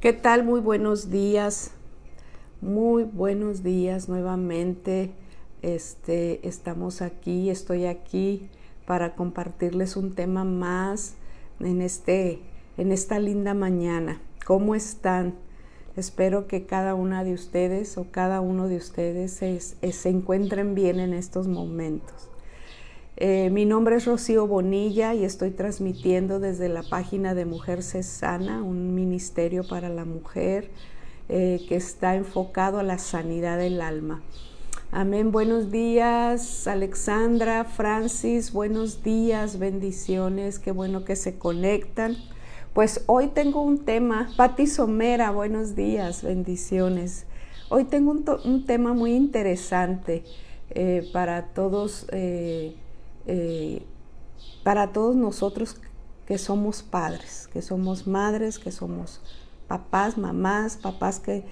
¿Qué tal? Muy buenos días. Muy buenos días nuevamente. Estoy aquí para compartirles un tema más en esta linda mañana. ¿Cómo están? Espero que cada una de ustedes o cada uno de ustedes se encuentren bien en estos momentos. Mi nombre es Rocío Bonilla y estoy transmitiendo desde la página de Mujer Se Sana, un ministerio para la mujer que está enfocado a la sanidad del alma. Amén. Buenos días, Alexandra, Francis, buenos días, bendiciones, qué bueno que se conectan. Pues hoy tengo un tema, Pati Somera, buenos días, bendiciones. Hoy tengo un tema muy interesante para todos nosotros que somos padres, que somos madres, que somos papás, mamás, papás que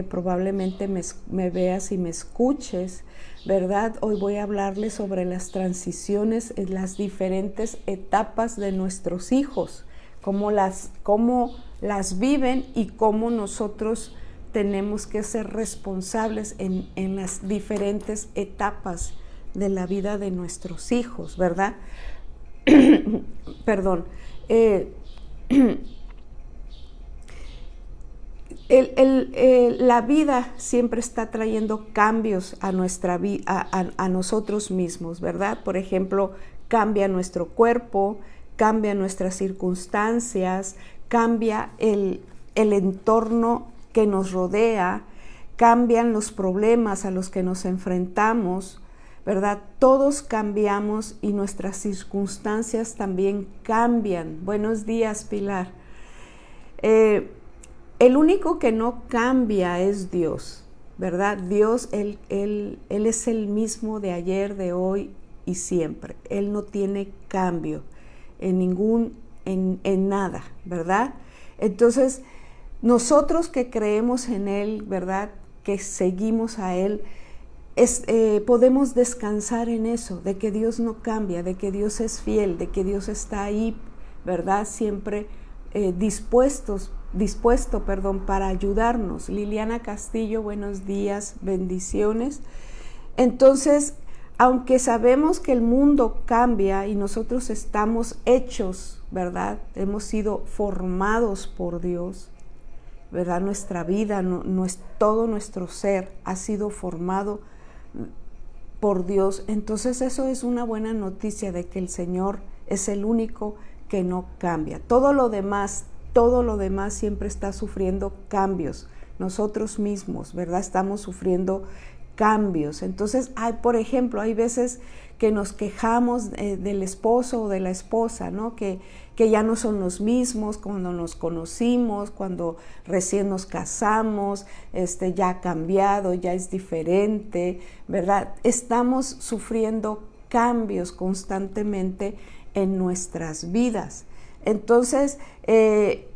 probablemente me veas y me escuches, ¿verdad? Hoy voy a hablarles sobre las transiciones en las diferentes etapas de nuestros hijos, cómo las viven y cómo nosotros tenemos que ser responsables en las diferentes etapas de la vida de nuestros hijos, ¿verdad? Perdón. La vida siempre está trayendo cambios a nuestra vida, a nosotros mismos, ¿verdad? Por ejemplo, cambia nuestro cuerpo, cambia nuestras circunstancias, cambia el entorno que nos rodea, cambian los problemas a los que nos enfrentamos, ¿verdad? Todos cambiamos y nuestras circunstancias también cambian. Buenos días, Pilar. El único que no cambia es Dios, ¿verdad? Dios, Él es el mismo de ayer, de hoy y siempre. Él no tiene cambio en nada, ¿verdad? Entonces, nosotros que creemos en Él, ¿verdad? Que seguimos a Él, podemos descansar en eso, de que Dios no cambia, de que Dios es fiel, de que Dios está ahí, ¿verdad? Siempre dispuesto, para ayudarnos. Liliana Castillo, buenos días, bendiciones. Entonces, aunque sabemos que el mundo cambia y nosotros estamos hechos, ¿verdad? Hemos sido formados por Dios, ¿verdad? Nuestra vida, todo nuestro ser ha sido formado por Dios. Entonces eso es una buena noticia de que el Señor es el único que no cambia. Todo lo demás siempre está sufriendo cambios. Nosotros mismos, ¿verdad? Estamos sufriendo cambios. Entonces, por ejemplo, hay veces que nos quejamos del esposo o de la esposa, ¿no? Que ya no son los mismos cuando nos conocimos, cuando recién nos casamos, ya ha cambiado, ya es diferente, ¿verdad? Estamos sufriendo cambios constantemente en nuestras vidas. Entonces, el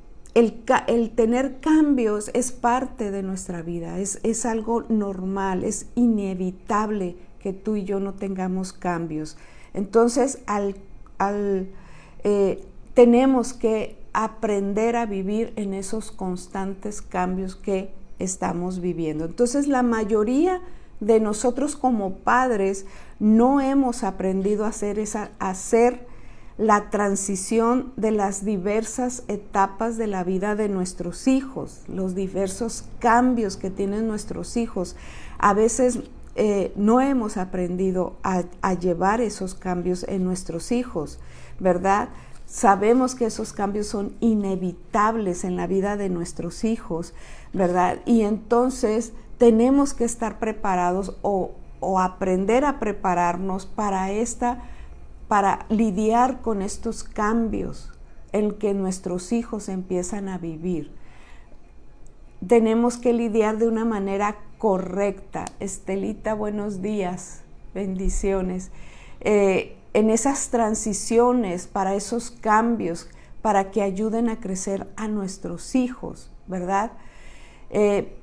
tener cambios es parte de nuestra vida, es algo normal, es inevitable que tú y yo no tengamos cambios. Entonces, tenemos que aprender a vivir en esos constantes cambios que estamos viviendo. Entonces, la mayoría de nosotros como padres no hemos aprendido a hacer la transición de las diversas etapas de la vida de nuestros hijos, los diversos cambios que tienen nuestros hijos. A veces no hemos aprendido a llevar esos cambios en nuestros hijos, ¿verdad? Sabemos que esos cambios son inevitables en la vida de nuestros hijos, ¿verdad? Y entonces tenemos que estar preparados o aprender a prepararnos para lidiar con estos cambios en que nuestros hijos empiezan a vivir. Tenemos que lidiar de una manera correcta. Estelita, buenos días, bendiciones. En esas transiciones, para esos cambios, para que ayuden a crecer a nuestros hijos, ¿verdad?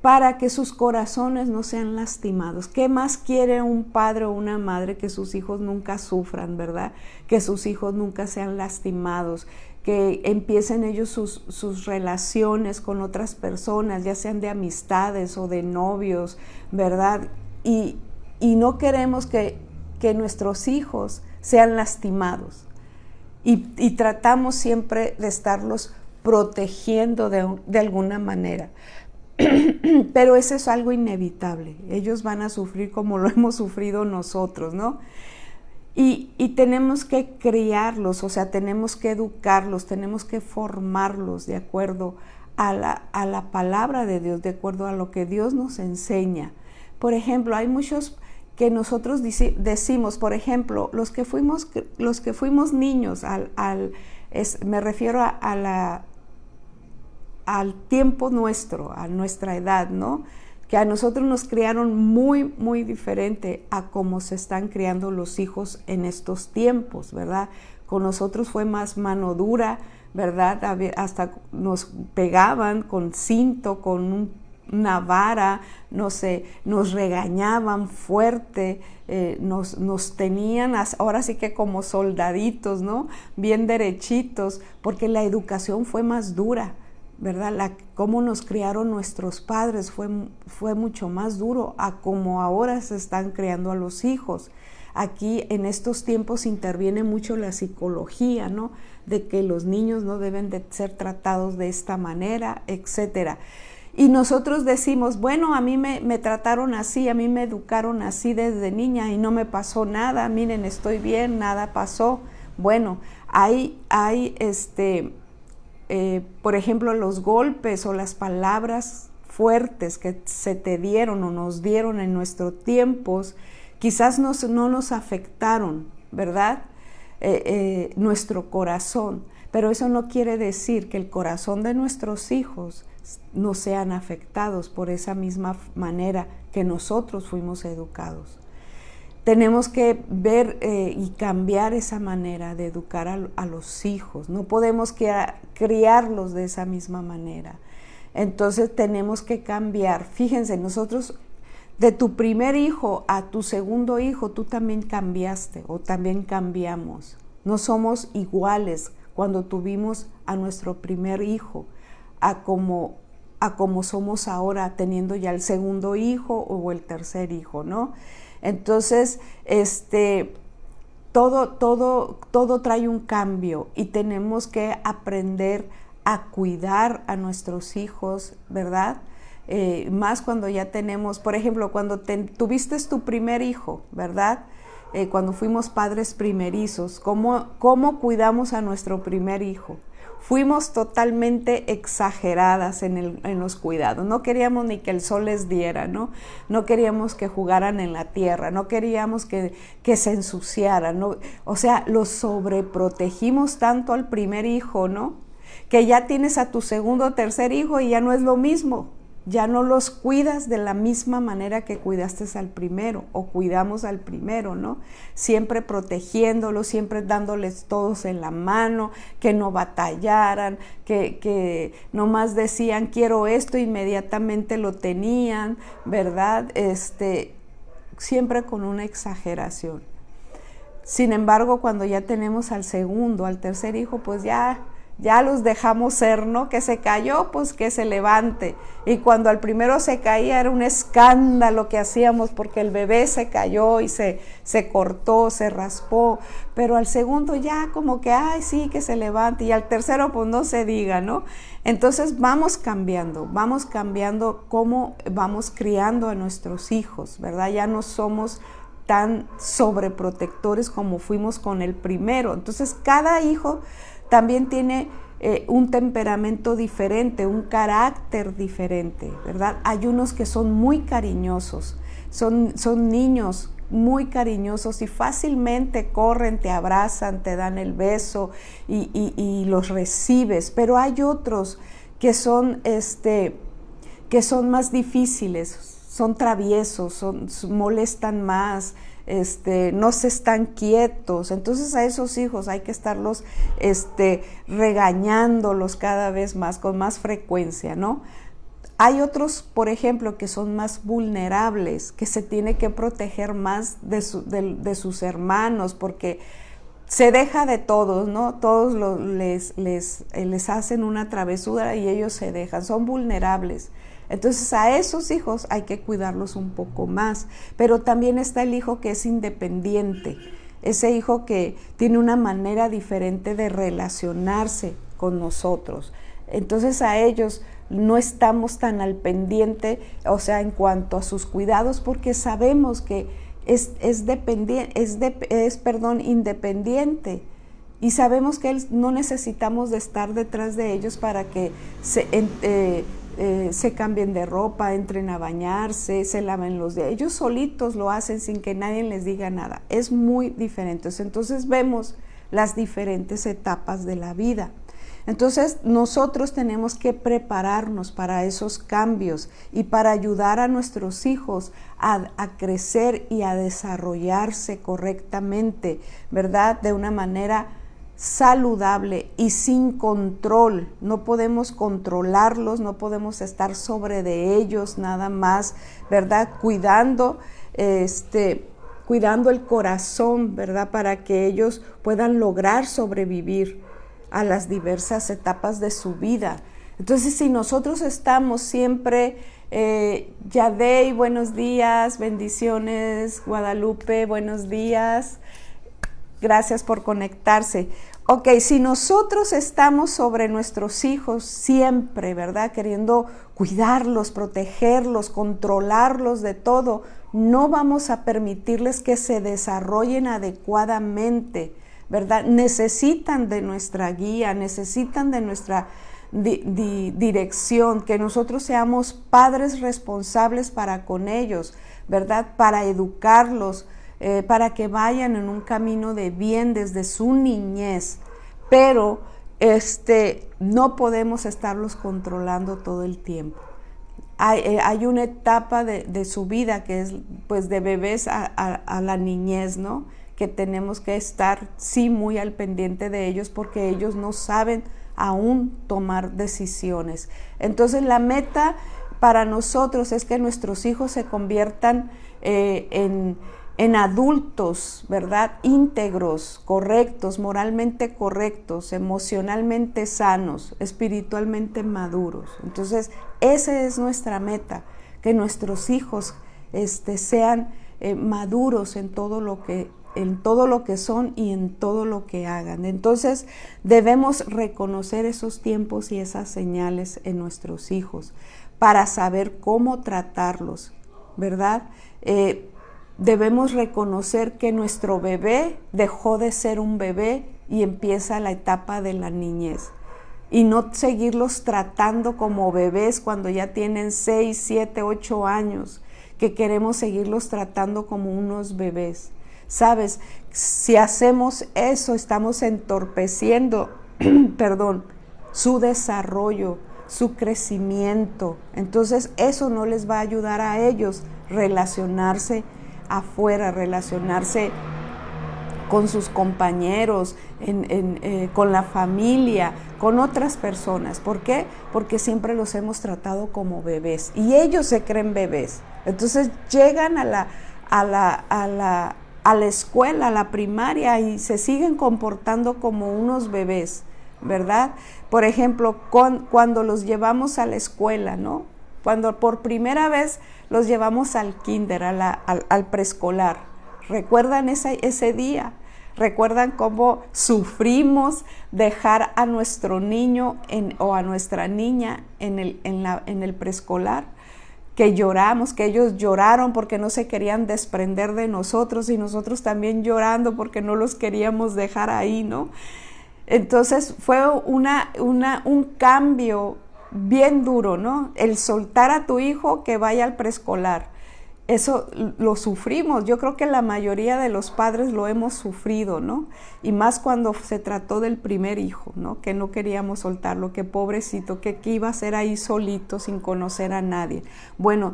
Para que sus corazones no sean lastimados. ¿Qué más quiere un padre o una madre? Que sus hijos nunca sufran, ¿verdad? Que sus hijos nunca sean lastimados, que empiecen ellos sus relaciones con otras personas, ya sean de amistades o de novios, ¿verdad? Y no queremos que nuestros hijos sean lastimados. Y tratamos siempre de estarlos protegiendo de alguna manera. Pero eso es algo inevitable. Ellos van a sufrir como lo hemos sufrido nosotros, ¿no? Y tenemos que criarlos, o sea, tenemos que educarlos, tenemos que formarlos de acuerdo a la palabra de Dios, de acuerdo a lo que Dios nos enseña. Por ejemplo, hay muchos que nosotros decimos, por ejemplo, los que fuimos niños, me refiero al tiempo nuestro, a nuestra edad, ¿no? Que a nosotros nos criaron muy, muy diferente a cómo se están criando los hijos en estos tiempos, ¿verdad? Con nosotros fue más mano dura, ¿verdad? Hasta nos pegaban con cinto, con una vara, no sé, nos regañaban fuerte, nos tenían ahora sí que como soldaditos, ¿no? Bien derechitos, porque la educación fue más dura, ¿verdad? Cómo nos criaron nuestros padres fue mucho más duro a cómo ahora se están criando a los hijos. Aquí en estos tiempos interviene mucho la psicología, ¿no? De que los niños no deben de ser tratados de esta manera, etcétera. Y nosotros decimos, bueno, a mí me trataron así, a mí me educaron así desde niña y no me pasó nada, miren, estoy bien, nada pasó. Bueno, hay por ejemplo, los golpes o las palabras fuertes que se te dieron o nos dieron en nuestros tiempos, quizás no nos afectaron, ¿verdad? Nuestro corazón, pero eso no quiere decir que el corazón de nuestros hijos no sean afectados por esa misma manera que nosotros fuimos educados. Tenemos que ver y cambiar esa manera de educar a los hijos. No podemos criarlos de esa misma manera. Entonces tenemos que cambiar. Fíjense, nosotros de tu primer hijo a tu segundo hijo, tú también cambiaste o también cambiamos. No somos iguales cuando tuvimos a nuestro primer hijo, a como somos ahora teniendo ya el segundo hijo o el tercer hijo, ¿no? Entonces, todo trae un cambio y tenemos que aprender a cuidar a nuestros hijos, ¿verdad? Más cuando ya tenemos, por ejemplo, cuando tuviste tu primer hijo, ¿verdad? Cuando fuimos padres primerizos, ¿cómo cuidamos a nuestro primer hijo? Fuimos totalmente exageradas en los cuidados. No queríamos ni que el sol les diera, ¿no? No queríamos que jugaran en la tierra, no queríamos que se ensuciaran, ¿no? O sea, los sobreprotegimos tanto al primer hijo, ¿no? Que ya tienes a tu segundo o tercer hijo y ya no es lo mismo. Ya no los cuidas de la misma manera que cuidaste al primero o cuidamos al primero, ¿no? Siempre protegiéndolos, siempre dándoles todos en la mano, que no batallaran, que nomás decían quiero esto, inmediatamente lo tenían, ¿verdad? Siempre con una exageración. Sin embargo, cuando ya tenemos al segundo, al tercer hijo, pues ya los dejamos ser, ¿no? Que se cayó, pues que se levante. Y cuando al primero se caía era un escándalo que hacíamos porque el bebé se cayó y se cortó, se raspó. Pero al segundo ya como que, ay, sí, que se levante. Y al tercero, pues no se diga, ¿no? Entonces vamos cambiando cómo vamos criando a nuestros hijos, ¿verdad? Ya no somos tan sobreprotectores como fuimos con el primero. Entonces cada hijo también tiene un temperamento diferente, un carácter diferente, ¿verdad? Hay unos que son muy cariñosos, son niños muy cariñosos y fácilmente corren, te abrazan, te dan el beso y los recibes, pero hay otros que son más difíciles, son traviesos, molestan más, no se están quietos. Entonces a esos hijos hay que estarlos regañándolos cada vez más, con más frecuencia, ¿no? Hay otros, por ejemplo, que son más vulnerables, que se tiene que proteger más de sus hermanos, porque se deja de todos, ¿no? Todos les hacen una travesura y ellos se dejan, son vulnerables. Entonces a esos hijos hay que cuidarlos un poco más, pero también está el hijo que es independiente, ese hijo que tiene una manera diferente de relacionarse con nosotros. Entonces a ellos no estamos tan al pendiente, o sea, en cuanto a sus cuidados, porque sabemos que es independiente, y sabemos que no necesitamos de estar detrás de ellos para que se cambien de ropa, entren a bañarse, se laven los dientes. Ellos solitos lo hacen sin que nadie les diga nada. Es muy diferente. Entonces vemos las diferentes etapas de la vida. Entonces nosotros tenemos que prepararnos para esos cambios y para ayudar a nuestros hijos a crecer y a desarrollarse correctamente, ¿verdad? De una manera saludable y sin control. No podemos controlarlos, no podemos estar sobre de ellos nada más, ¿verdad? Cuidando el corazón, ¿verdad? Para que ellos puedan lograr sobrevivir a las diversas etapas de su vida. Entonces, si nosotros estamos siempre, Yadei, buenos días, bendiciones, Guadalupe, buenos días, gracias por conectarse. Ok, si nosotros estamos sobre nuestros hijos siempre, ¿verdad? Queriendo cuidarlos, protegerlos, controlarlos de todo, no vamos a permitirles que se desarrollen adecuadamente, ¿verdad? Necesitan de nuestra guía, necesitan de nuestra dirección, que nosotros seamos padres responsables para con ellos, ¿verdad? Para educarlos, para que vayan en un camino de bien desde su niñez, pero no podemos estarlos controlando todo el tiempo. Hay una etapa de su vida que es pues de bebés a la niñez, ¿no? Que tenemos que estar sí muy al pendiente de ellos porque ellos no saben aún tomar decisiones. Entonces la meta para nosotros es que nuestros hijos se conviertan en adultos, ¿verdad? Íntegros, correctos, moralmente correctos, emocionalmente sanos, espiritualmente maduros. Entonces esa es nuestra meta, que nuestros hijos sean maduros en todo lo que son y en todo lo que hagan. Entonces debemos reconocer esos tiempos y esas señales en nuestros hijos para saber cómo tratarlos, ¿verdad? Debemos reconocer que nuestro bebé dejó de ser un bebé y empieza la etapa de la niñez, y no seguirlos tratando como bebés cuando ya tienen 6, 7, 8 años, que queremos seguirlos tratando como unos bebés. ¿Sabes? Si hacemos eso, estamos entorpeciendo, su desarrollo, su crecimiento. Entonces, eso no les va a ayudar a ellos relacionarse afuera, relacionarse con sus compañeros, con la familia, con otras personas. ¿Por qué? Porque siempre los hemos tratado como bebés y ellos se creen bebés. Entonces, llegan a la escuela, a la primaria, y se siguen comportando como unos bebés, ¿verdad? Por ejemplo, cuando los llevamos a la escuela, ¿no? Cuando por primera vez los llevamos al kinder, al preescolar. ¿Recuerdan ese día? ¿Recuerdan cómo sufrimos dejar a nuestro niño o a nuestra niña en el preescolar? Que lloramos, que ellos lloraron porque no se querían desprender de nosotros, y nosotros también llorando porque no los queríamos dejar ahí, ¿no? Entonces fue un cambio bien duro, ¿no? El soltar a tu hijo que vaya al preescolar. Eso lo sufrimos. Yo creo que la mayoría de los padres lo hemos sufrido, ¿no? Y más cuando se trató del primer hijo, ¿no? Que no queríamos soltarlo, que pobrecito, que iba a ser ahí solito sin conocer a nadie. Bueno,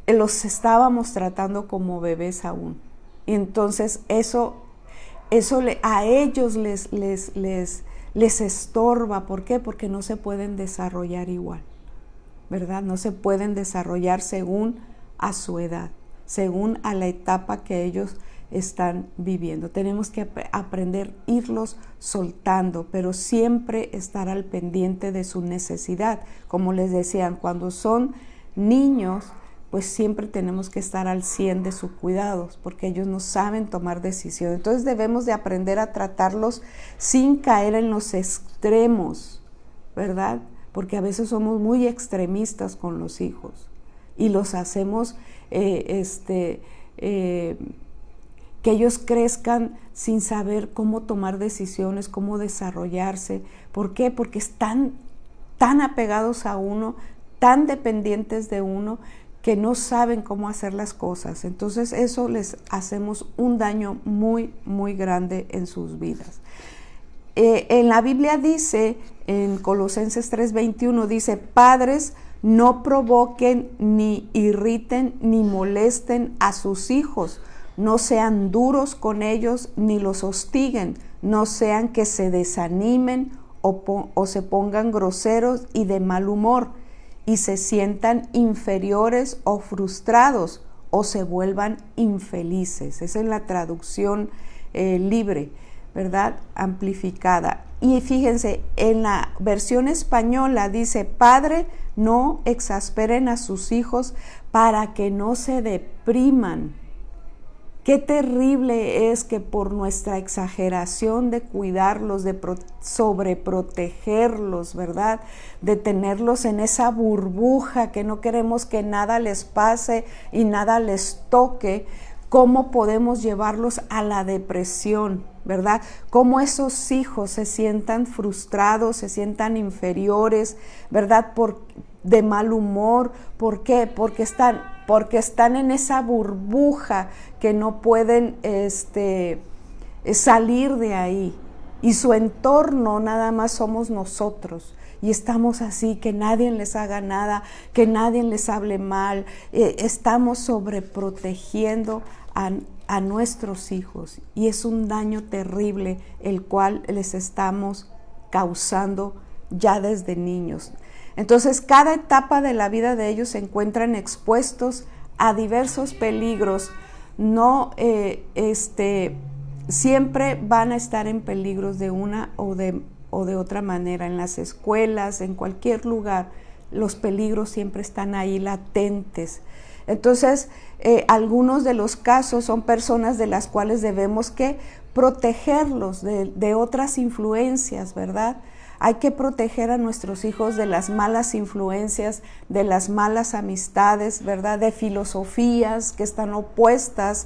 los estábamos tratando como bebés aún. Y entonces eso a ellos les estorba. ¿Por qué? Porque no se pueden desarrollar igual, ¿verdad? No se pueden desarrollar según a su edad, según a la etapa que ellos están viviendo. Tenemos que aprender a irlos soltando, pero siempre estar al pendiente de su necesidad. Como les decían, cuando son niños, pues siempre tenemos que estar al 100 de sus cuidados, porque ellos no saben tomar decisiones. Entonces debemos de aprender a tratarlos sin caer en los extremos, ¿verdad? Porque a veces somos muy extremistas con los hijos y los hacemos que ellos crezcan sin saber cómo tomar decisiones, cómo desarrollarse. ¿Por qué? Porque están tan apegados a uno, tan dependientes de uno, que no saben cómo hacer las cosas. Entonces eso les hacemos un daño muy, muy grande en sus vidas. En la Biblia dice, en Colosenses 3:21, dice: padres, no provoquen, ni irriten, ni molesten a sus hijos. No sean duros con ellos, ni los hostiguen. No sean que se desanimen o se pongan groseros y de mal humor, y se sientan inferiores o frustrados, o se vuelvan infelices. Esa es la traducción libre, ¿verdad? Amplificada. Y fíjense, en la versión española dice: padre, no exasperen a sus hijos para que no se depriman. Qué terrible es que por nuestra exageración de cuidarlos, de sobreprotegerlos, ¿verdad? De tenerlos en esa burbuja, que no queremos que nada les pase y nada les toque, ¿cómo podemos llevarlos a la depresión, ¿verdad? Cómo esos hijos se sientan frustrados, se sientan inferiores, ¿verdad? De mal humor. ¿Por qué? Porque están en esa burbuja que no pueden salir de ahí. Y su entorno nada más somos nosotros. Y estamos así, que nadie les haga nada, que nadie les hable mal. Estamos sobreprotegiendo a nuestros hijos. Y es un daño terrible el cual les estamos causando ya desde niños. Entonces, cada etapa de la vida de ellos se encuentran expuestos a diversos peligros. No, siempre van a estar en peligros de una o de otra manera. En las escuelas, en cualquier lugar, los peligros siempre están ahí latentes. Entonces, algunos de los casos son personas de las cuales debemos que protegerlos de otras influencias, ¿verdad? Hay que proteger a nuestros hijos de las malas influencias, de las malas amistades, ¿verdad? De filosofías que están opuestas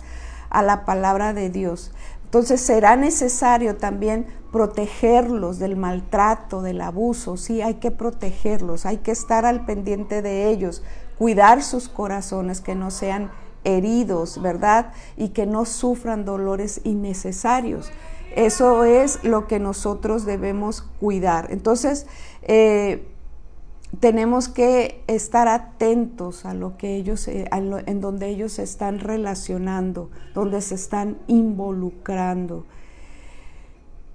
a la palabra de Dios. Entonces será necesario también protegerlos del maltrato, del abuso. Sí, hay que protegerlos, hay que estar al pendiente de ellos, cuidar sus corazones, que no sean heridos, ¿verdad? Y que no sufran dolores innecesarios. Eso es lo que nosotros debemos cuidar. Entonces, tenemos que estar atentos a lo que ellos, en donde ellos se están relacionando, donde se están involucrando.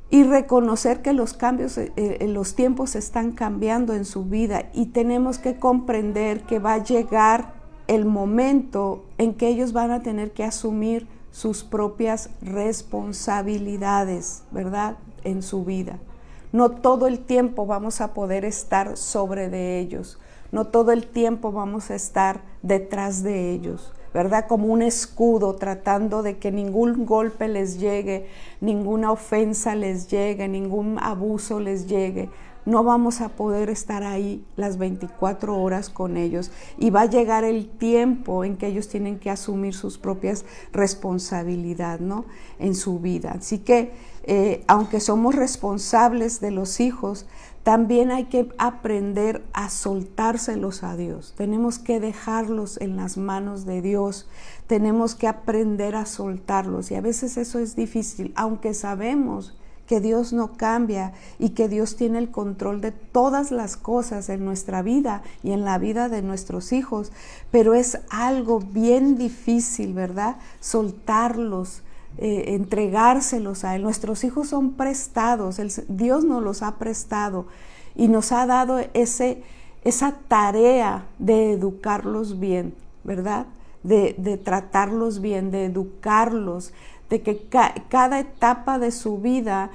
Y reconocer que los cambios, los tiempos están cambiando en su vida, y tenemos que comprender que va a llegar el momento en que ellos van a tener que asumir sus propias responsabilidades, ¿verdad? En su vida. No todo el tiempo vamos a poder estar sobre de ellos. No todo el tiempo vamos a estar detrás de ellos, ¿verdad? Como un escudo, tratando de que ningún golpe les llegue, ninguna ofensa les llegue, ningún abuso les llegue. No vamos a poder estar ahí las 24 horas con ellos, y va a llegar el tiempo en que ellos tienen que asumir sus propias responsabilidades, ¿no? En su vida. Así que, aunque somos responsables de los hijos, también hay que aprender a soltárselos a Dios. Tenemos que dejarlos en las manos de Dios. Tenemos que aprender a soltarlos, y a veces eso es difícil, aunque sabemos que Dios no cambia y que Dios tiene el control de todas las cosas en nuestra vida y en la vida de nuestros hijos, pero es algo bien difícil, ¿verdad? Soltarlos, entregárselos a Él. Nuestros hijos son prestados, Dios nos los ha prestado y nos ha dado esa tarea de educarlos bien, ¿verdad? De tratarlos bien, de educarlos, de que cada etapa de su vida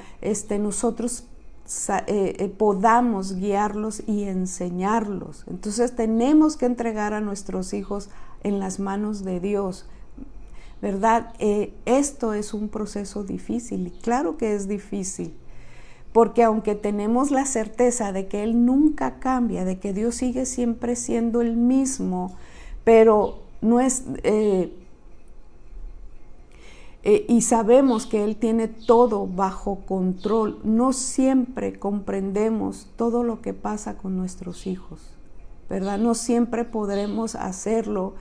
nosotros podamos guiarlos y enseñarlos. Entonces tenemos que entregar a nuestros hijos en las manos de Dios, ¿verdad? Esto es un proceso difícil, y claro que es difícil, porque aunque tenemos la certeza de que Él nunca cambia, de que Dios sigue siempre siendo el mismo, pero no es... y sabemos que Él tiene todo bajo control, no siempre comprendemos todo lo que pasa con nuestros hijos, ¿verdad? No siempre podremos hacerlo,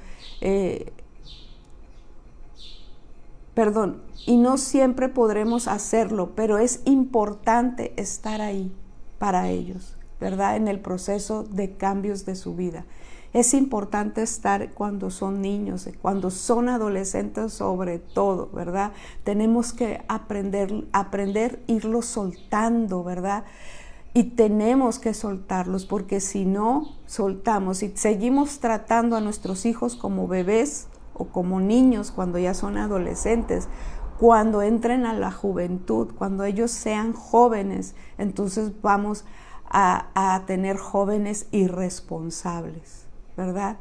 y no siempre podremos hacerlo, pero es importante estar ahí para ellos, ¿verdad? En el proceso de cambios de su vida. Es importante estar cuando son niños, cuando son adolescentes sobre todo, ¿verdad? Tenemos que aprender irlos soltando, ¿verdad? Y tenemos que soltarlos, porque si no soltamos y seguimos tratando a nuestros hijos como bebés o como niños cuando ya son adolescentes, cuando entren a la juventud, cuando ellos sean jóvenes, entonces vamos a tener jóvenes irresponsables, ¿verdad?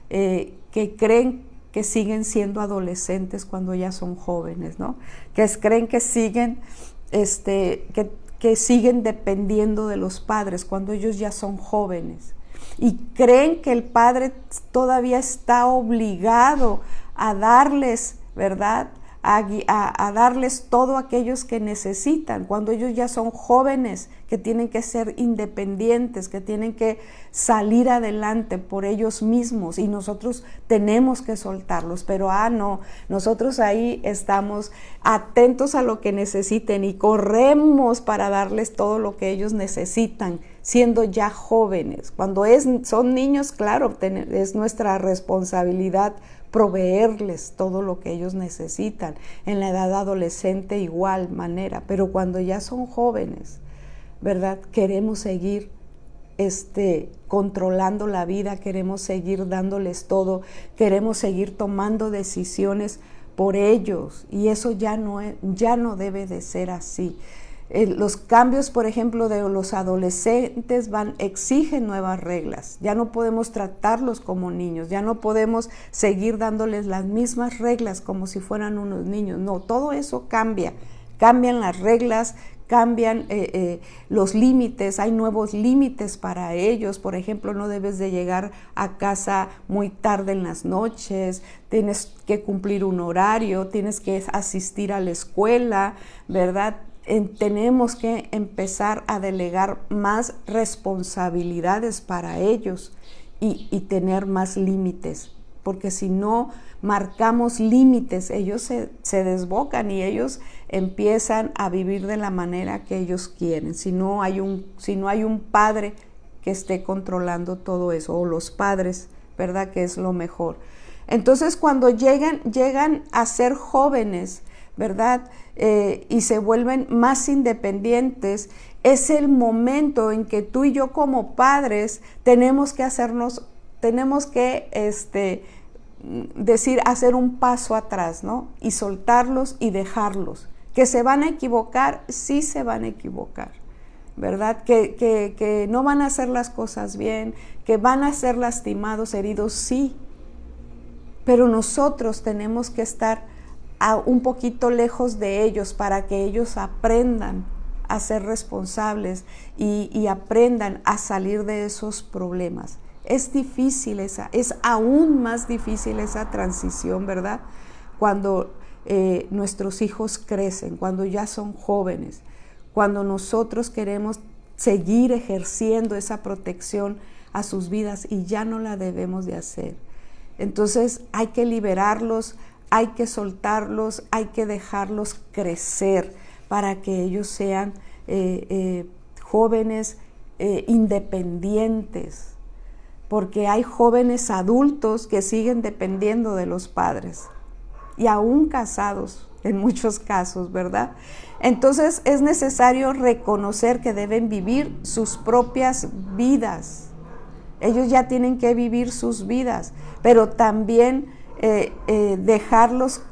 Que creen que siguen siendo adolescentes cuando ya son jóvenes, ¿no? Que creen que siguen, que siguen dependiendo de los padres cuando ellos ya son jóvenes. Y creen que el padre todavía está obligado a darles, ¿verdad? A darles todo aquellos que necesitan, cuando ellos ya son jóvenes, que tienen que ser independientes, que tienen que salir adelante por ellos mismos, y nosotros tenemos que soltarlos. Pero no, nosotros ahí estamos atentos a lo que necesiten y corremos para darles todo lo que ellos necesitan, siendo ya jóvenes. Cuando son niños, claro, es nuestra responsabilidad proveerles todo lo que ellos necesitan. En la edad adolescente igual manera, pero cuando ya son jóvenes, ¿verdad? Queremos seguir controlando la vida, queremos seguir dándoles todo, queremos seguir tomando decisiones por ellos, y eso ya no debe de ser así. Los cambios, por ejemplo, de los adolescentes exigen nuevas reglas. Ya no podemos tratarlos como niños, ya no podemos seguir dándoles las mismas reglas como si fueran unos niños. No, todo eso cambia. Cambian las reglas, cambian los límites, hay nuevos límites para ellos. Por ejemplo, no debes de llegar a casa muy tarde en las noches, tienes que cumplir un horario, tienes que asistir a la escuela, ¿verdad? Tenemos que empezar a delegar más responsabilidades para ellos y tener más límites, porque si no marcamos límites, ellos se desbocan y ellos empiezan a vivir de la manera que ellos quieren. Si no hay un padre que esté controlando todo eso, o los padres, ¿verdad? Que es lo mejor. Entonces, cuando llegan a ser jóvenes, ¿verdad? Y se vuelven más independientes, es el momento en que tú y yo como padres tenemos que hacer un paso atrás, ¿no? Y soltarlos y dejarlos. Que se van a equivocar, sí se van a equivocar, ¿verdad? Que no van a hacer las cosas bien, que van a ser lastimados, heridos, sí. Pero nosotros tenemos que estar un poquito lejos de ellos para que ellos aprendan a ser responsables y aprendan a salir de esos problemas. Es difícil es aún más difícil esa transición, ¿verdad? Cuando nuestros hijos crecen, cuando ya son jóvenes, cuando nosotros queremos seguir ejerciendo esa protección a sus vidas y ya no la debemos de hacer. Entonces hay que liberarlos, hay que soltarlos, hay que dejarlos crecer para que ellos sean jóvenes independientes, porque hay jóvenes adultos que siguen dependiendo de los padres y aún casados en muchos casos, ¿verdad? Entonces es necesario reconocer que deben vivir sus propias vidas. Ellos ya tienen que vivir sus vidas, pero también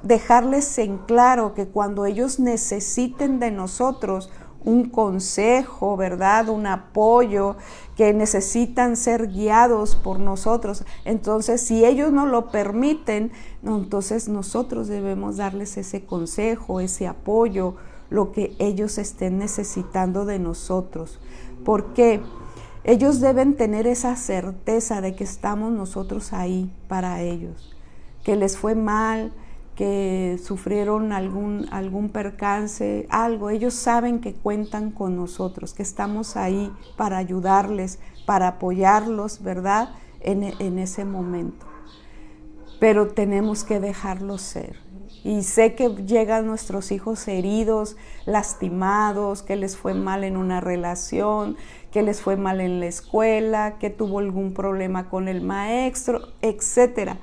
dejarles en claro que cuando ellos necesiten de nosotros un consejo, ¿verdad? Un apoyo, que necesitan ser guiados por nosotros. Entonces, si ellos no lo permiten, entonces nosotros debemos darles ese consejo, ese apoyo, lo que ellos estén necesitando de nosotros. Porque ellos deben tener esa certeza de que estamos nosotros ahí para ellos, que les fue mal, que sufrieron algún percance, algo. Ellos saben que cuentan con nosotros, que estamos ahí para ayudarles, para apoyarlos, ¿verdad? En ese momento. Pero tenemos que dejarlos ser. Y sé que llegan nuestros hijos heridos, lastimados, que les fue mal en una relación, que les fue mal en la escuela, que tuvo algún problema con el maestro, etcétera.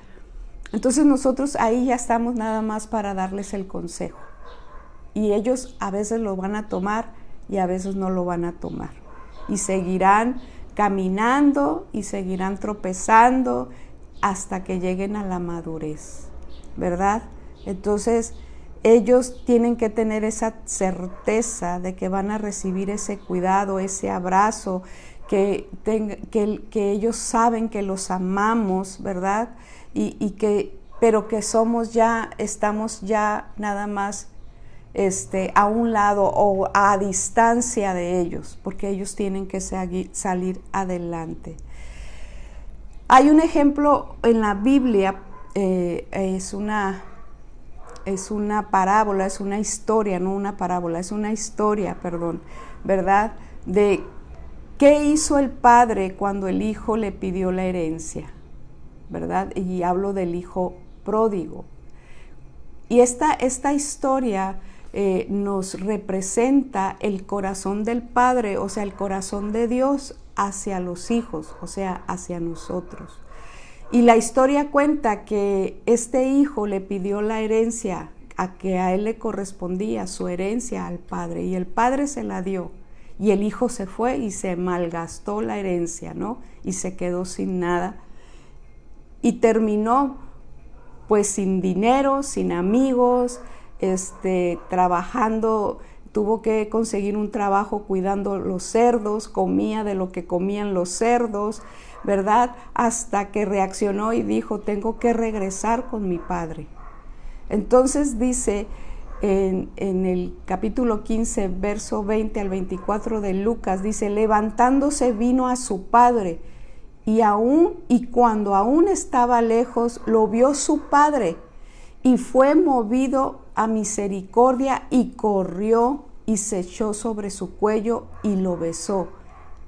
Entonces nosotros ahí ya estamos nada más para darles el consejo. Y ellos a veces lo van a tomar y a veces no lo van a tomar. Y seguirán caminando y seguirán tropezando hasta que lleguen a la madurez, ¿verdad? Entonces ellos tienen que tener esa certeza de que van a recibir ese cuidado, ese abrazo, que ellos saben que los amamos, ¿verdad? Pero que estamos ya nada más a un lado o a distancia de ellos, porque ellos tienen que salir adelante. Hay un ejemplo en la Biblia, es una parábola, es una historia, no una parábola, es una historia, ¿verdad? De qué hizo el padre cuando el hijo le pidió la herencia, ¿verdad? Y hablo del hijo pródigo. Y esta historia nos representa el corazón del Padre, o sea, el corazón de Dios hacia los hijos, o sea, hacia nosotros. Y la historia cuenta que este hijo le pidió la herencia, que a él le correspondía su herencia al padre, y el padre se la dio. Y el hijo se fue y se malgastó la herencia, ¿no? Y se quedó sin nada. Y terminó pues sin dinero, sin amigos, trabajando, tuvo que conseguir un trabajo cuidando los cerdos, comía de lo que comían los cerdos, ¿verdad? Hasta que reaccionó y dijo, tengo que regresar con mi padre. Entonces dice en el capítulo 15, verso 20 al 24 de Lucas, dice, levantándose vino a su padre, y cuando aún estaba lejos, lo vio su padre, y fue movido a misericordia, y corrió, y se echó sobre su cuello, y lo besó.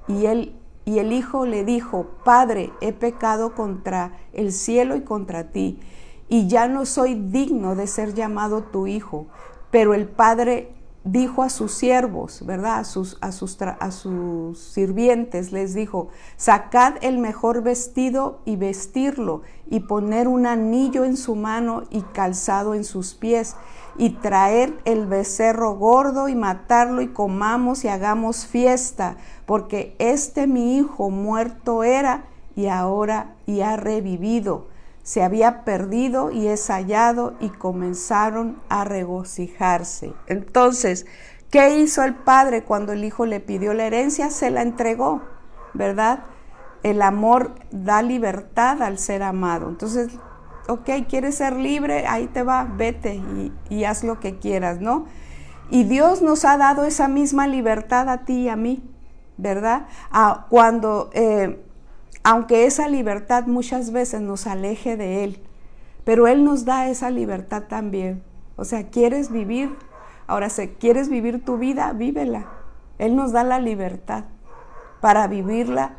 Y el hijo le dijo, Padre, he pecado contra el cielo y contra ti, y ya no soy digno de ser llamado tu hijo. Pero el padre dijo a sus siervos, ¿verdad? A sus sirvientes les dijo, sacad el mejor vestido y vestirlo, y poner un anillo en su mano y calzado en sus pies, y traer el becerro gordo y matarlo, y comamos y hagamos fiesta, porque mi hijo muerto era y ahora ha revivido. Se había perdido y es hallado, y comenzaron a regocijarse. Entonces, ¿qué hizo el padre cuando el hijo le pidió la herencia? Se la entregó, ¿verdad? El amor da libertad al ser amado. Entonces, ok, ¿quieres ser libre? Ahí te va, vete y haz lo que quieras, ¿no? Y Dios nos ha dado esa misma libertad a ti y a mí, ¿verdad? Aunque esa libertad muchas veces nos aleje de Él, pero Él nos da esa libertad también. O sea, ¿quieres vivir? Ahora, si quieres vivir tu vida, vívela. Él nos da la libertad para vivirla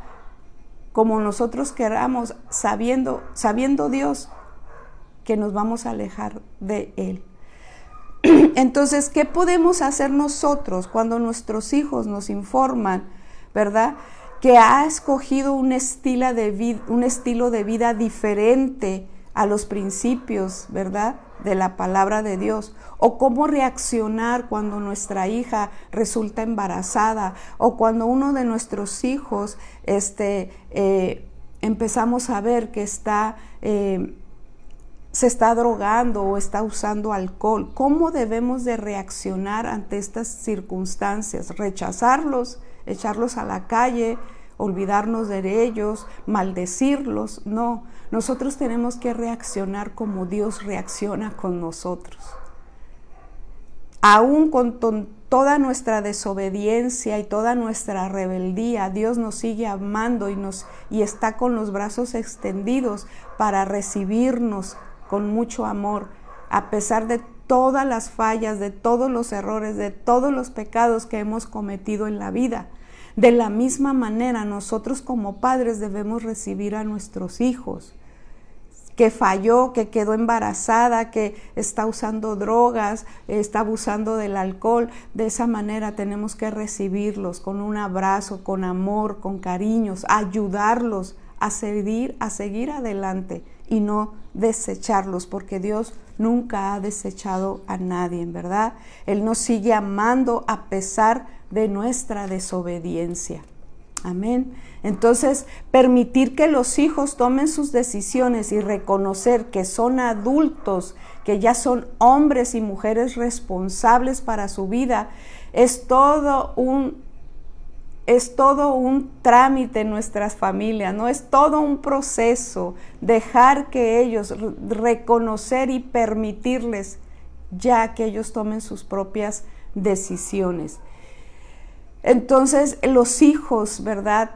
como nosotros queramos, sabiendo Dios que nos vamos a alejar de Él. Entonces, ¿qué podemos hacer nosotros cuando nuestros hijos nos informan, ¿verdad?, que ha escogido un estilo de vida diferente a los principios, ¿verdad?, de la palabra de Dios? O cómo reaccionar cuando nuestra hija resulta embarazada, o cuando uno de nuestros hijos empezamos a ver que está se está drogando o está usando alcohol. ¿Cómo debemos de reaccionar ante estas circunstancias? ¿Rechazarlos, echarlos a la calle, olvidarnos de ellos, maldecirlos? No, nosotros tenemos que reaccionar como Dios reacciona con nosotros. Aún con toda nuestra desobediencia y toda nuestra rebeldía, Dios nos sigue amando y está con los brazos extendidos para recibirnos con mucho amor, a pesar de todas las fallas, de todos los errores, de todos los pecados que hemos cometido en la vida. De la misma manera, nosotros como padres debemos recibir a nuestros hijos, que falló, que quedó embarazada, que está usando drogas, está abusando del alcohol. De esa manera tenemos que recibirlos con un abrazo, con amor, con cariños, ayudarlos a seguir adelante y no desecharlos, porque Dios nunca ha desechado a nadie, ¿verdad? Él nos sigue amando a pesar de nuestra desobediencia. Amén. Entonces, permitir que los hijos tomen sus decisiones y reconocer que son adultos, que ya son hombres y mujeres responsables para su vida, es todo un trámite en nuestras familias, ¿no? Es todo un proceso, dejar que ellos, reconocer y permitirles ya que ellos tomen sus propias decisiones. Entonces los hijos, ¿verdad?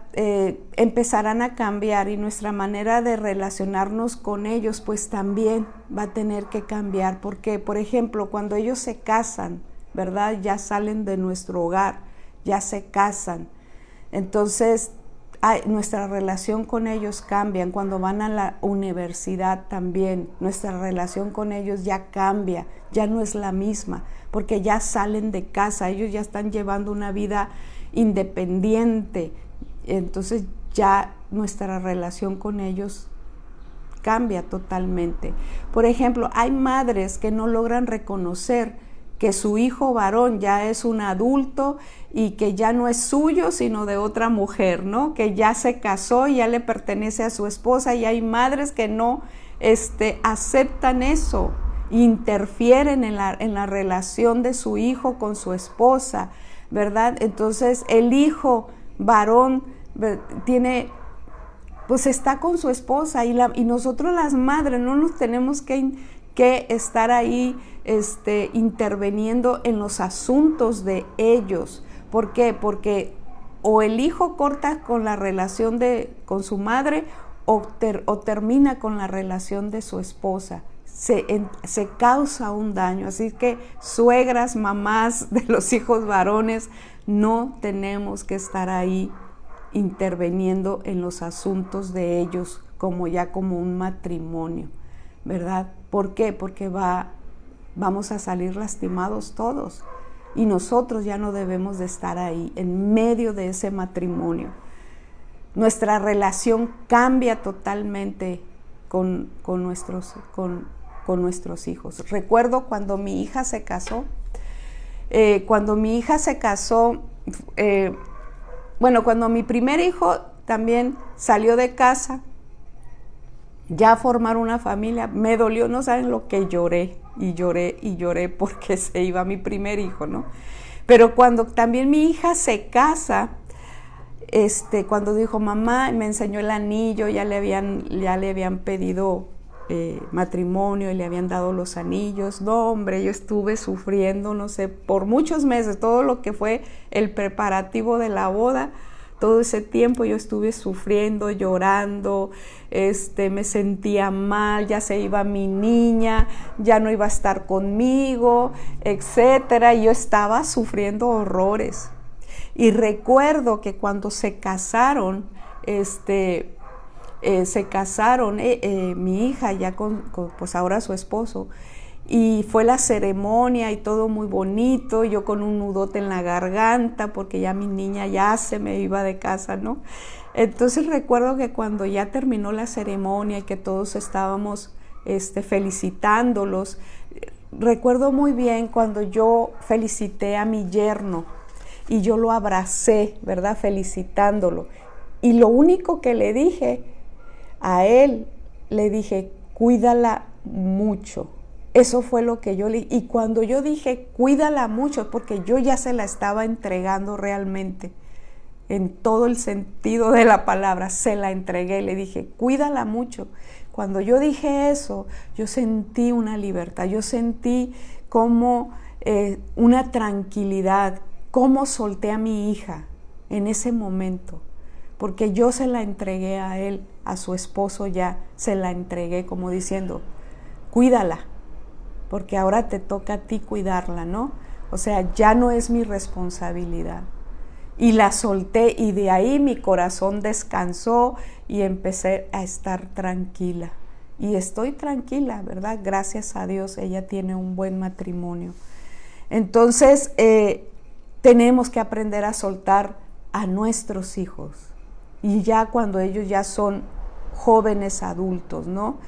Empezarán a cambiar y nuestra manera de relacionarnos con ellos pues también va a tener que cambiar, porque por ejemplo cuando ellos se casan, ¿verdad? Ya salen de nuestro hogar, ya se casan, entonces nuestra relación con ellos cambia. Cuando van a la universidad también nuestra relación con ellos ya cambia, ya no es la misma, porque ya salen de casa, ellos ya están llevando una vida independiente, entonces ya nuestra relación con ellos cambia totalmente. Por ejemplo, hay madres que no logran reconocer que su hijo varón ya es un adulto y que ya no es suyo sino de otra mujer, ¿no? Que ya se casó y ya le pertenece a su esposa, y hay madres que no aceptan eso, interfieren en la relación de su hijo con su esposa, ¿verdad? Entonces el hijo varón pues está con su esposa y nosotros las madres no nos tenemos que estar ahí interviniendo en los asuntos de ellos. ¿Por qué? Porque o el hijo corta con la relación con su madre o termina con la relación de su esposa. Se causa un daño. Así que suegras, mamás de los hijos varones, no tenemos que estar ahí interviniendo en los asuntos de ellos como un matrimonio, ¿verdad? ¿Por qué? Porque vamos a salir lastimados todos y nosotros ya no debemos de estar ahí en medio de ese matrimonio. Nuestra relación cambia totalmente con nuestros hijos. Recuerdo cuando mi hija se casó, cuando mi primer hijo también salió de casa, ya formar una familia, me dolió, no saben lo que lloré porque se iba mi primer hijo, ¿no? Pero cuando también mi hija se casa, cuando dijo mamá, me enseñó el anillo, ya le habían pedido matrimonio y le habían dado los anillos. No, hombre, yo estuve sufriendo, no sé, por muchos meses, todo lo que fue el preparativo de la boda. Todo ese tiempo yo estuve sufriendo, llorando, me sentía mal, ya se iba mi niña, ya no iba a estar conmigo, etcétera. Y yo estaba sufriendo horrores. Y recuerdo que cuando se casaron, mi hija ya con pues ahora su esposo, y fue la ceremonia y todo muy bonito, yo con un nudote en la garganta porque ya mi niña ya se me iba de casa, ¿no? Entonces recuerdo que cuando ya terminó la ceremonia y que todos estábamos felicitándolos, recuerdo muy bien cuando yo felicité a mi yerno y yo lo abracé, ¿verdad? Felicitándolo. Y lo único que le dije a él, le dije, cuídala mucho. Eso fue lo que yo le... Y cuando yo dije, cuídala mucho, porque yo ya se la estaba entregando realmente, en todo el sentido de la palabra, se la entregué, le dije, cuídala mucho. Cuando yo dije eso, yo sentí una libertad, yo sentí como una tranquilidad, cómo solté a mi hija en ese momento, porque yo se la entregué a él, a su esposo ya, se la entregué como diciendo, cuídala, porque ahora te toca a ti cuidarla, ¿no? O sea, ya no es mi responsabilidad. Y la solté y de ahí mi corazón descansó y empecé a estar tranquila. Y estoy tranquila, ¿verdad? Gracias a Dios, ella tiene un buen matrimonio. Entonces, tenemos que aprender a soltar a nuestros hijos. Y ya cuando ellos ya son jóvenes adultos, ¿no?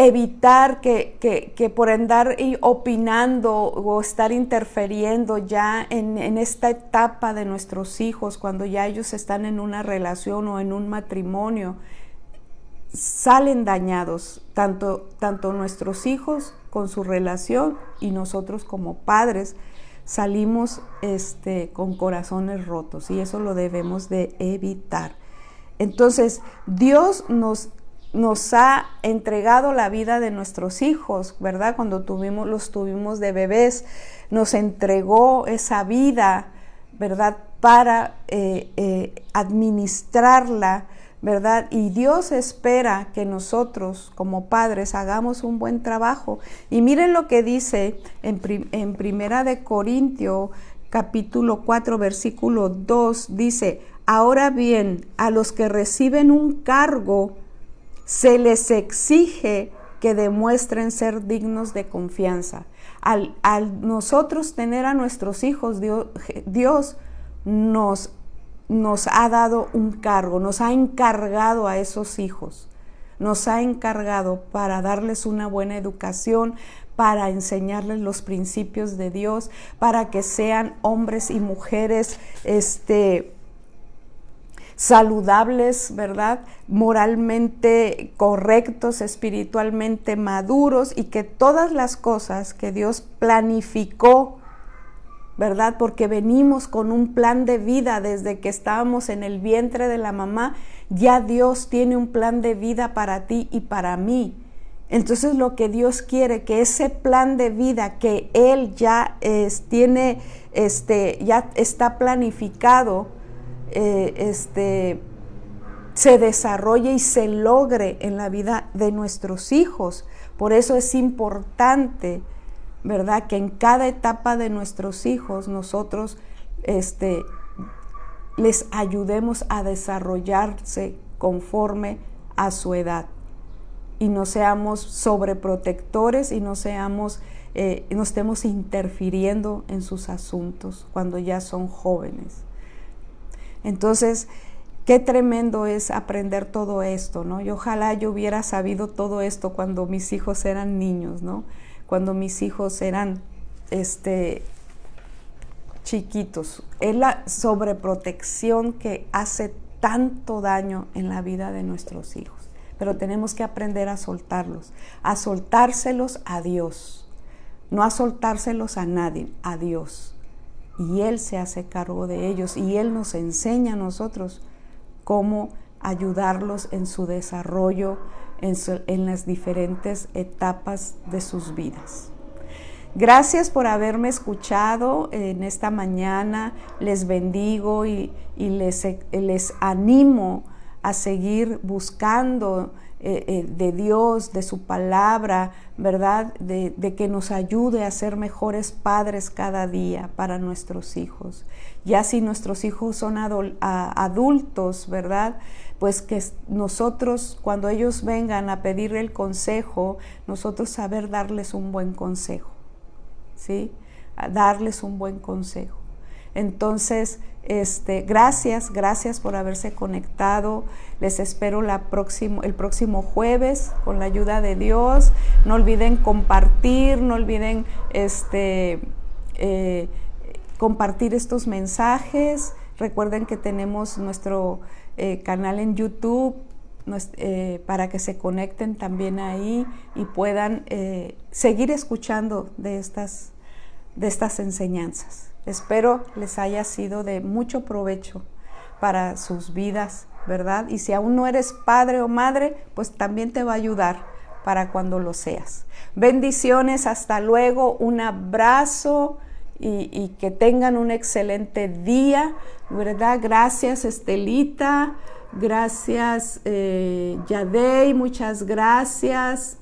Evitar que por andar opinando o estar interfiriendo ya en esta etapa de nuestros hijos, cuando ya ellos están en una relación o en un matrimonio, salen dañados, tanto nuestros hijos con su relación y nosotros como padres salimos con corazones rotos, y eso lo debemos de evitar. Entonces, Dios nos ha entregado la vida de nuestros hijos, ¿verdad? Cuando los tuvimos de bebés, nos entregó esa vida, ¿verdad? Para administrarla, ¿verdad? Y Dios espera que nosotros como padres hagamos un buen trabajo. Y miren lo que dice en Primera de Corintios, capítulo 4, versículo 2, dice, ahora bien, a los que reciben un cargo, se les exige que demuestren ser dignos de confianza. Al nosotros tener a nuestros hijos, Dios nos ha dado un cargo, nos ha encargado a esos hijos, nos ha encargado para darles una buena educación, para enseñarles los principios de Dios, para que sean hombres y mujeres saludables, ¿verdad? Moralmente correctos, espiritualmente maduros, y que todas las cosas que Dios planificó, ¿verdad? Porque venimos con un plan de vida desde que estábamos en el vientre de la mamá. Ya Dios tiene un plan de vida para ti y para mí. Entonces lo que Dios quiere, que ese plan de vida que Él ya tiene, ya está planificado, se desarrolle y se logre en la vida de nuestros hijos. Por eso es importante, ¿verdad?, que en cada etapa de nuestros hijos nosotros les ayudemos a desarrollarse conforme a su edad, y no seamos sobreprotectores y no estemos interfiriendo en sus asuntos cuando ya son jóvenes. Entonces, qué tremendo es aprender todo esto, ¿no? Y ojalá yo hubiera sabido todo esto cuando mis hijos eran niños, ¿no? Cuando mis hijos eran chiquitos. Es la sobreprotección que hace tanto daño en la vida de nuestros hijos. Pero tenemos que aprender a soltarlos, a soltárselos a Dios, no a soltárselos a nadie, a Dios. Y Él se hace cargo de ellos y Él nos enseña a nosotros cómo ayudarlos en su desarrollo, en las diferentes etapas de sus vidas. Gracias por haberme escuchado en esta mañana. Les bendigo y les animo a seguir buscando de Dios, de su palabra, ¿verdad? De que nos ayude a ser mejores padres cada día para nuestros hijos. Ya si nuestros hijos son adultos, ¿verdad? Pues que nosotros, cuando ellos vengan a pedir el consejo, nosotros saber darles un buen consejo, ¿sí? A darles un buen consejo. Entonces, gracias por haberse conectado. Les espero el próximo jueves con la ayuda de Dios. No olviden compartir, no olviden compartir estos mensajes. Recuerden que tenemos nuestro canal en YouTube, para que se conecten también ahí y puedan seguir escuchando de estas enseñanzas. Espero les haya sido de mucho provecho para sus vidas, ¿verdad? Y si aún no eres padre o madre, pues también te va a ayudar para cuando lo seas. Bendiciones, hasta luego, un abrazo y que tengan un excelente día, ¿verdad? Gracias, Estelita, gracias, Yadei, muchas gracias.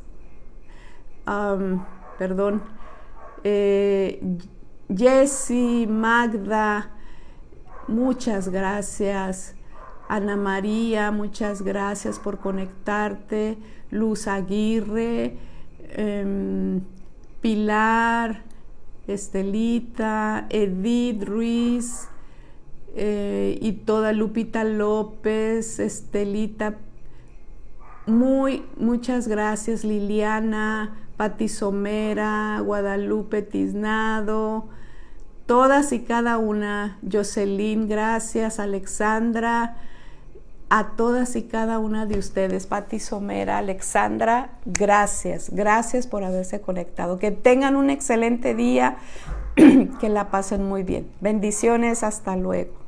Jessy, Magda, muchas gracias. Ana María, muchas gracias por conectarte. Luz Aguirre, Pilar, Estelita, Edith Ruiz, y toda Lupita López, Estelita, muchas gracias. Liliana, Pati Somera, Guadalupe Tiznado, todas y cada una. Jocelyn, gracias. Alexandra, a todas y cada una de ustedes. Pati Somera, Alexandra, gracias. Gracias por haberse conectado. Que tengan un excelente día, que la pasen muy bien. Bendiciones, hasta luego.